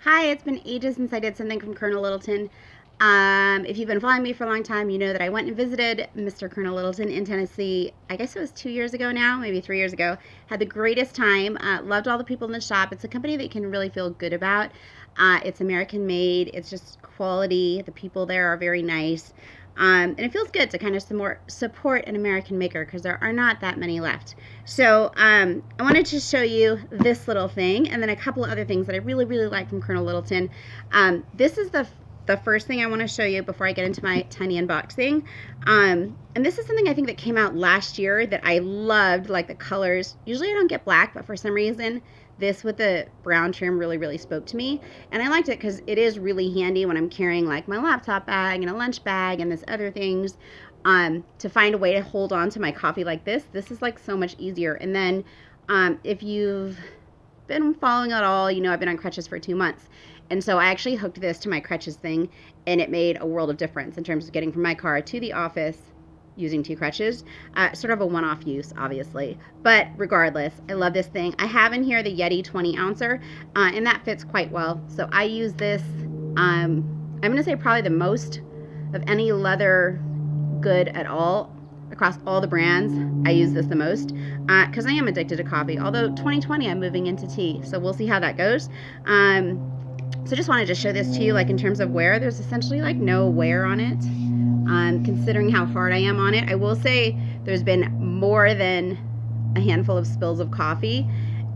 Hi, it's been ages since I did something from Colonel Littleton. If you've been following me for a long time, you know that I went and visited Mr. Colonel Littleton in Tennessee. I guess it was 2 years ago now, maybe 3 years ago. Had the greatest time. Loved all the people in the shop. It's a company that you can really feel good about. It's American made. It's just quality. The people there are very nice. And it feels good to kind of support an American maker because there are not that many left. So I wanted to show you this little thing and then a couple of other things that I really, really like from Colonel Littleton. This is the first thing I want to show you before I get into my tiny unboxing. And this is something I think that came out last year that I loved, like the colors. Usually I don't get black, but for some reason this with the brown trim really, really spoke to me. And I liked it because it is really handy when I'm carrying like my laptop bag and a lunch bag and this other things. To find a way to hold on to my coffee like this is like so much easier. And then if you've been following at all, you know I've been on crutches for 2 months. And so I actually hooked this to my crutches thing, and it made a world of difference in terms of getting from my car to the office using 2 crutches. Sort of a one-off use, obviously. But regardless, I love this thing. I have in here the Yeti 20 ouncer, and that fits quite well. So I use this, I'm going to say probably the most of any leather good at all across all the brands. I use this the most because I am addicted to coffee, although 2020 I'm moving into tea, so we'll see how that goes. So just wanted to show this to you, like in terms of wear. There's essentially like no wear on it, considering how hard I am on it. I will say there's been more than a handful of spills of coffee,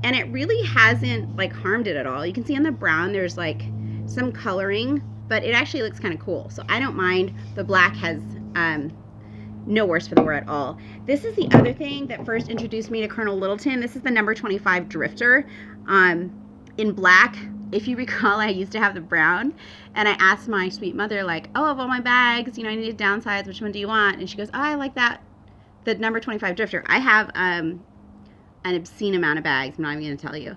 and it really hasn't like harmed it at all. You can see on the brown there's like some coloring, but it actually looks kind of cool, so I don't mind. The black has no worse for the wear at all. This is the other thing that first introduced me to Colonel Littleton. This is the number 25 Drifter in black. If you recall, I used to have the brown, and I asked my sweet mother, like, oh, of all my bags, you know, I need to downsize, which one do you want? And she goes, oh, I like that, the number 25 Drifter. I have an obscene amount of bags, I'm not even going to tell you,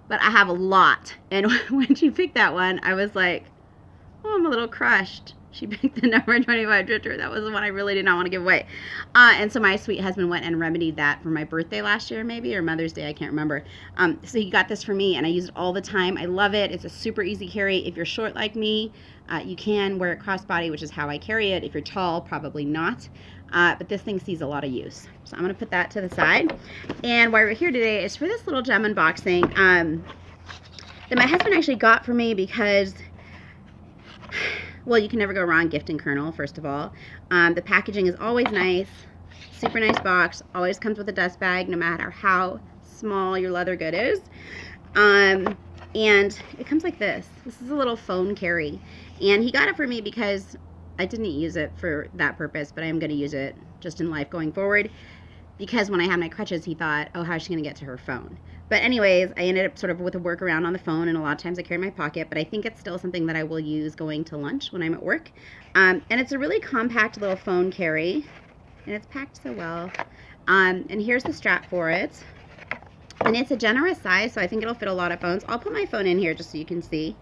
but I have a lot. And when she picked that one, I was like, oh, I'm a little crushed. She picked the number 25 Drifter. That was the one I really did not want to give away. And so my sweet husband went and remedied that for my birthday last year, maybe, or Mother's Day. I can't remember. So he got this for me, and I use it all the time. I love it. It's a super easy carry. If you're short like me, you can wear it crossbody, which is how I carry it. If you're tall, probably not. But this thing sees a lot of use. So I'm going to put that to the side. And why we're here today is for this little gem unboxing that my husband actually got for me because, well, you can never go wrong gifting Colonel, first of all. The packaging is always nice. Super nice box. Always comes with a dust bag, no matter how small your leather good is. And it comes like this. This is a little phone carry. And he got it for me because I didn't use it for that purpose, but I am going to use it just in life going forward. Because when I had my crutches, he thought, oh, how's she going to get to her phone? But anyways, I ended up sort of with a workaround on the phone, and a lot of times I carry my pocket, but I think it's still something that I will use going to lunch when I'm at work. And it's a really compact little phone carry, and it's packed so well. And here's the strap for it. And it's a generous size, so I think it'll fit a lot of phones. I'll put my phone in here just so you can see.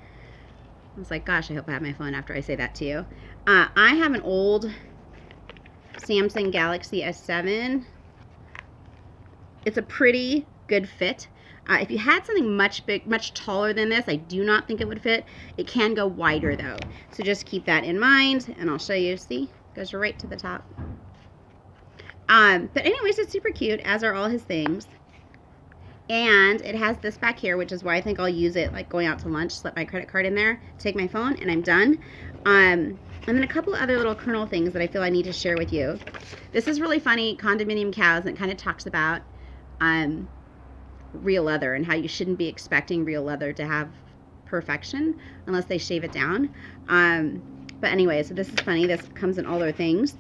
I was like, gosh, I hope I have my phone after I say that to you. I have an old Samsung Galaxy S7. It's a pretty good fit. If you had something much taller than this, I do not think it would fit. It can go wider though, so just keep that in mind. And I'll show you. See, goes right to the top. But anyways, it's super cute, as are all his things. And it has this back here, which is why I think I'll use it like going out to lunch. Slip my credit card in there, take my phone, and I'm done. And then a couple other little Colonel things that I feel I need to share with you. This is really funny, Condominium Cows, and it kind of talks about real leather and how you shouldn't be expecting real leather to have perfection unless they shave it down. But anyway, so this is funny. This comes in all their things.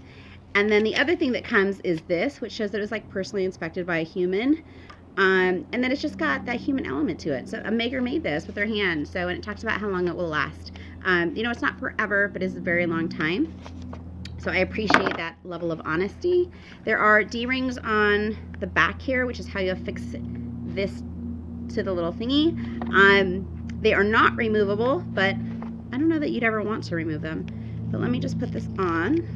And then the other thing that comes is this, which shows that it's like personally inspected by a human. And then it's just got that human element to it. So a maker made this with their hand. So, and it talks about how long it will last. You know, it's not forever, but it's a very long time. So I appreciate that level of honesty. There are D-rings on the back here, which is how you affix this to the little thingy. They are not removable, but I don't know that you'd ever want to remove them. But let me just put this on.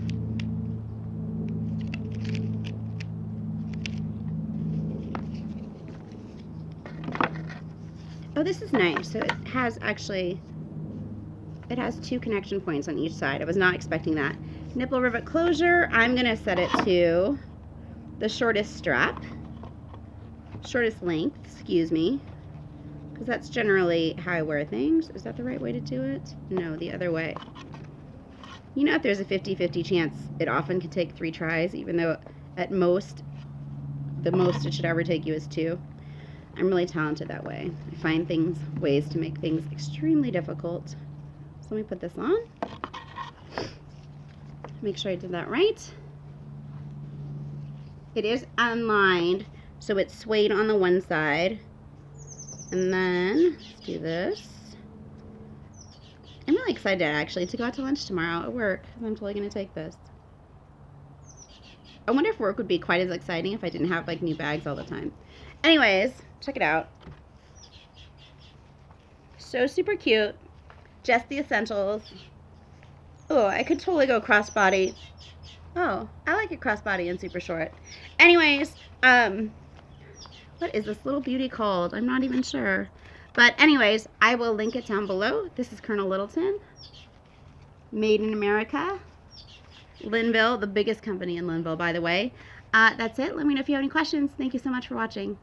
Oh, this is nice. So it has actually it has 2 connection points on each side. I was not expecting that. Nipple rivet closure, I'm going to set it to the shortest strap. Shortest length, excuse me. Because that's generally how I wear things. Is that the right way to do it? No, the other way. You know, if there's a 50-50 chance, it often can take 3 tries, even though at most, the most it should ever take you is 2. I'm really talented that way. I find ways to make things extremely difficult. So let me put this on. Make sure I did that right. It is unlined, so it's suede on the one side. And then, let's do this. I'm really excited actually to go out to lunch tomorrow at work. I'm totally going to take this. I wonder if work would be quite as exciting if I didn't have like new bags all the time. Anyways, check it out. So super cute. Just the essentials. Oh, I could totally go crossbody. Oh, I like it crossbody and super short. Anyways, what is this little beauty called? I'm not even sure. But anyways, I will link it down below. This is Col Littleton. Made in America. Linville, the biggest company in Linville, by the way. That's it. Let me know if you have any questions. Thank you so much for watching.